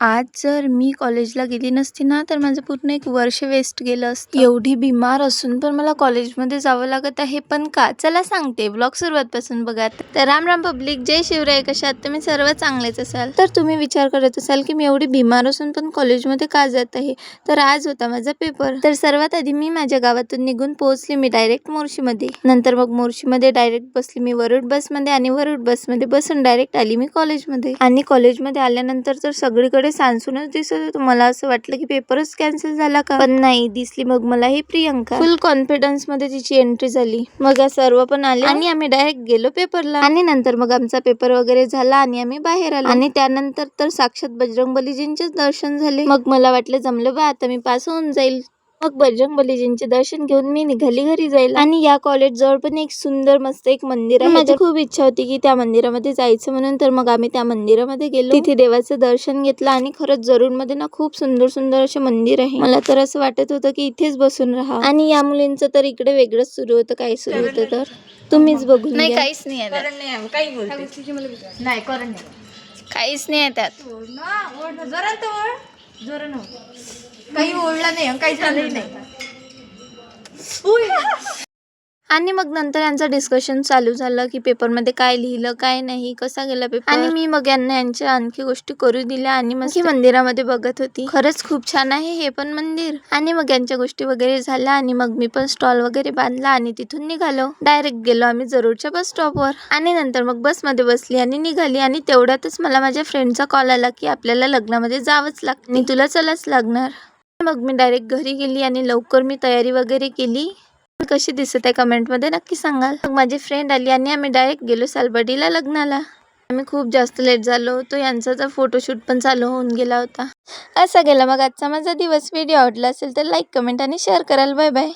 आज जर मी कॉलेजला गेली नसती ना, तर माझं पूर्ण एक वर्ष वेस्ट गेलं असतं. एवढी बिमार असून पण मला कॉलेजमध्ये जावं लागत आहे. पण का? चला सांगते. ब्लॉग सुरुवातपासून बघा. तर राम राम पब्लिक, जय शिवराय. कशा आहात तुम्ही? सर्व चांगलेच असाल. तर तुम्ही विचार करत असाल की मी एवढी बिमार असून पण कॉलेजमध्ये का जात आहे. तर आज होता माझा पेपर. तर सर्वात आधी मी माझ्या गावातून निघून पोहोचले मी डायरेक्ट मोर्शीमध्ये. नंतर मग मोर्शीमध्ये डायरेक्ट बसली मी वरुड बसमध्ये आणि वरुड बसमध्ये बसून डायरेक्ट आली मी कॉलेजमध्ये. आणि कॉलेजमध्ये आल्यानंतर तर सगळीकडे सानसूनच दिसत होतं. मला असं वाटलं की पेपरच कॅन्सल झाला का, पण नाही. दिसली मग मला ही प्रियंका. फुल कॉन्फिडन्स मध्ये तिची एंट्री झाली. मग सर्व पण आले आणि आम्ही डायरेक्ट गेलो पेपरला. आणि नंतर मग आमचा पेपर वगैरे झाला आणि आम्ही बाहेर आलो. आणि त्यानंतर तर साक्षात बजरंगबलीजींचेच दर्शन झाले. मग मला वाटलं जमलं बा, आता मी पास होऊन जाईल. मग बजरंगबलीजींचे दर्शन घेऊन मी निघाली घरी जायला. आणि या कॉलेज जवळ पण एक सुंदर मस्त एक मंदिर आहे. माझी खूप इच्छा होती की त्या मंदिरामध्ये जायचं म्हणून. तर मग आम्ही त्या मंदिरामध्ये गेलो. तिथे देवाचं दर्शन घेतलं आणि खरंच जरूर मध्ये ना खूप सुंदर सुंदर असे मंदिर आहे. मला तर असं वाटत होतं की इथेच बसून राहा. आणि या मुलींचं तर इकडे वेगळंच सुरू होतं. काय सुरू होतं तर तुम्हीच बघून नाही, घ्या. काहीच नाही आहे त्यात. काही बोलते नाही करण काहीच नाही आहे त्यात. काही ओढला नाही, काही झालंही नाही. आणि मग नंतर यांचं डिस्कशन चालू झालं की पेपरमध्ये काय लिहिलं काय नाही, कसा गेला पेपर. आणि मी मग यांच्या आणखी गोष्टी करू दिल्या आणि मग मंदिरामध्ये बघत होती. खरंच खूप छान आहे हे पण मंदिर. आणि मग यांच्या गोष्टी वगैरे झाल्या आणि मग मी पण स्टॉल वगैरे बांधला आणि तिथून निघालो. डायरेक्ट गेलो आम्ही जरूरच्या बस स्टॉपवर. आणि नंतर मग बसमध्ये बसली आणि निघाली. आणि तेवढ्यातच मला माझ्या फ्रेंडचा कॉल आला की आपल्याला लग्नामध्ये जावंच लागतं आणि तुला चलाच लागणार. मग मी डायरेक्ट घरी गेली आणि लवकर मी तयारी वगैरे केली. कशी दिसत आहे कमेंटमध्ये नक्की सांगाल. मग माझी फ्रेंड आली आणि आम्ही डायरेक्ट गेलो सालबर्डीला लग्नाला. आम्ही खूप जास्त लेट झालो होतो. यांचा तर फोटोशूट पण चालू होऊन गेला होता. असा गेला मग आजचा माझा दिवस. व्हिडिओ आवडला असेल तर लाईक, कमेंट आणि शेअर कराल. Bye bye.